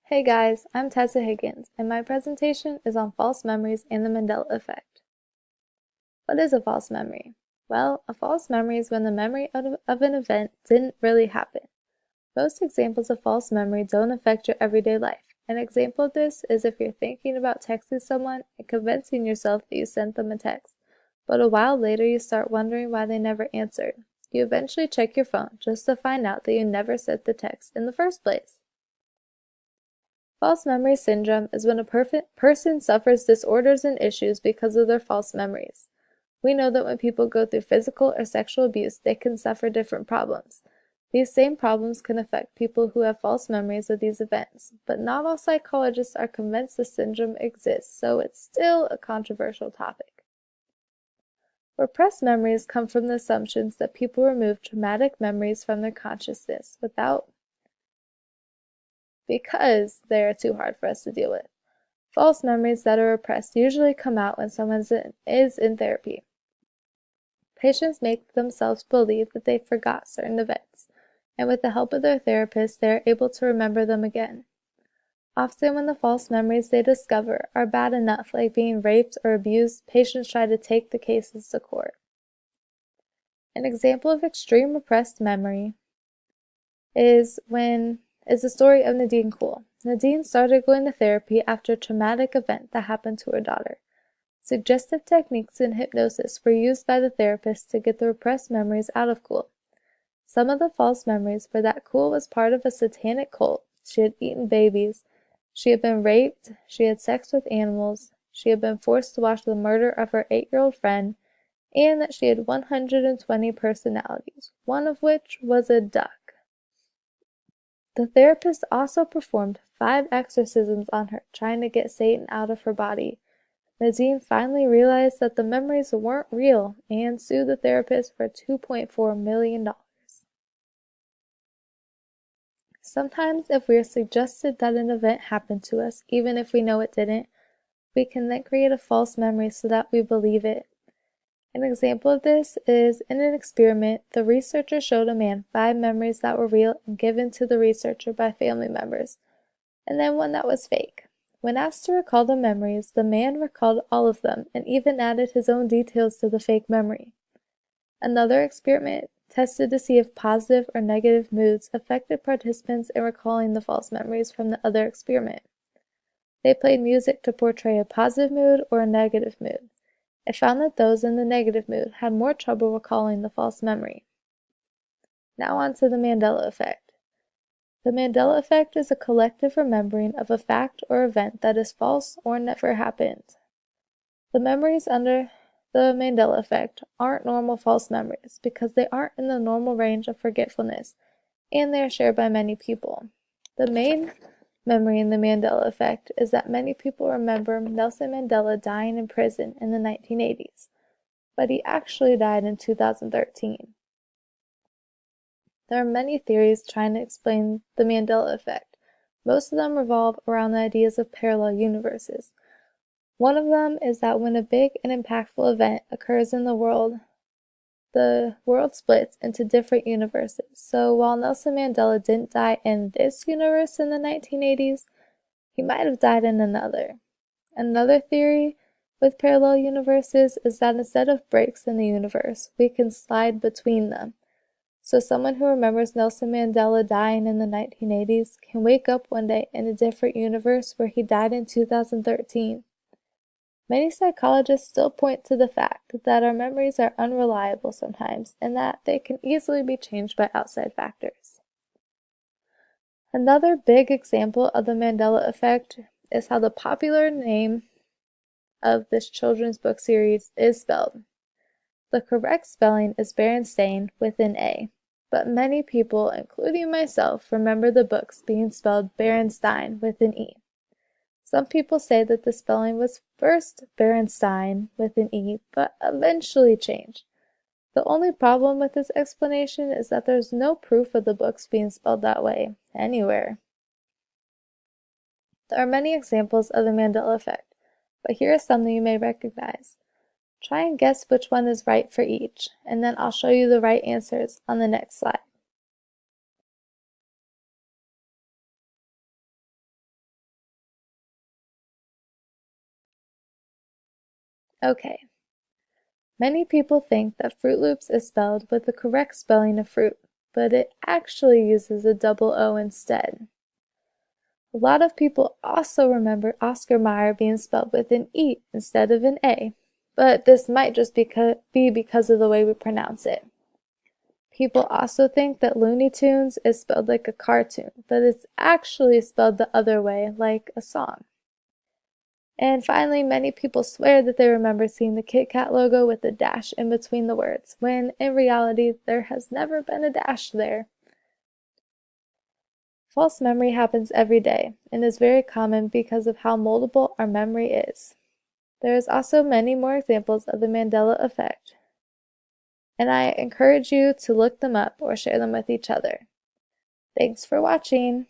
Hey guys, I'm Tessa Higgins, and my presentation is on false memories and the Mandela effect. What is a false memory? Well, a false memory is when the memory of an event didn't really happen. Most examples of false memory don't affect your everyday life. An example of this is if you're thinking about texting someone and convincing yourself that you sent them a text, but a while later you start wondering why they never answered. You eventually check your phone just to find out that you never sent the text in the first place. False memory syndrome is when a person suffers disorders and issues because of their false memories. We know that when people go through physical or sexual abuse, they can suffer different problems. These same problems can affect people who have false memories of these events, but not all psychologists are convinced the syndrome exists, so it's still a controversial topic. Repressed memories come from the assumptions that people remove traumatic memories from their consciousness because they are too hard for us to deal with. False memories that are repressed usually come out when someone is in therapy. Patients make themselves believe that they forgot certain events, and with the help of their therapist, they are able to remember them again. Often when the false memories they discover are bad enough, like being raped or abused, patients try to take the cases to court. An example of extreme repressed memory is the story of Nadine Cool. Nadine started going to therapy after a traumatic event that happened to her daughter. Suggestive techniques and hypnosis were used by the therapist to get the repressed memories out of Cool. Some of the false memories were that Cool was part of a satanic cult, she had eaten babies, she had been raped, she had sex with animals, she had been forced to watch the murder of her 8-year-old friend, and that she had 120 personalities, one of which was a duck. The therapist also performed 5 exorcisms on her, trying to get Satan out of her body. Nadine finally realized that the memories weren't real and sued the therapist for $2.4 million. Sometimes if we are suggested that an event happened to us, even if we know it didn't, we can then create a false memory so that we believe it. An example of this is in an experiment, the researcher showed a man 5 memories that were real and given to the researcher by family members, and then one that was fake. When asked to recall the memories, the man recalled all of them and even added his own details to the fake memory. Another experiment tested to see if positive or negative moods affected participants in recalling the false memories from the other experiment. They played music to portray a positive mood or a negative mood. It found that those in the negative mood had more trouble recalling the false memory. Now on to the Mandela effect. The Mandela effect is a collective remembering of a fact or event that is false or never happened. The memories under the Mandela effect aren't normal false memories because they aren't in the normal range of forgetfulness, and they are shared by many people. The main memory in the Mandela effect is that many people remember Nelson Mandela dying in prison in the 1980s, but he actually died in 2013. There are many theories trying to explain the Mandela effect. Most of them revolve around the ideas of parallel universes. One of them is that when a big and impactful event occurs in the world splits into different universes. So while Nelson Mandela didn't die in this universe in the 1980s, he might have died in another. Another theory with parallel universes is that instead of breaks in the universe, we can slide between them. So someone who remembers Nelson Mandela dying in the 1980s can wake up one day in a different universe where he died in 2013. Many psychologists still point to the fact that our memories are unreliable sometimes and that they can easily be changed by outside factors. Another big example of the Mandela effect is how the popular name of this children's book series is spelled. The correct spelling is Berenstain with an A, but many people, including myself, remember the books being spelled Berenstein with an E. Some people say that the spelling was first Berenstein with an E, but eventually changed. The only problem with this explanation is that there's no proof of the books being spelled that way anywhere. There are many examples of the Mandela effect, but here are some that you may recognize. Try and guess which one is right for each, and then I'll show you the right answers on the next slide. Okay. Many people think that Fruit Loops is spelled with the correct spelling of fruit, but it actually uses a double O instead. A lot of people also remember Oscar Mayer being spelled with an E instead of an A, but this might just be because of the way we pronounce it. People also think that Looney Tunes is spelled like a cartoon, but it's actually spelled the other way, like a song. And finally, many people swear that they remember seeing the Kit Kat logo with a dash in between the words, when in reality there has never been a dash there. False memory happens every day and is very common because of how moldable our memory is. There is also many more examples of the Mandela effect, and I encourage you to look them up or share them with each other. Thanks for watching!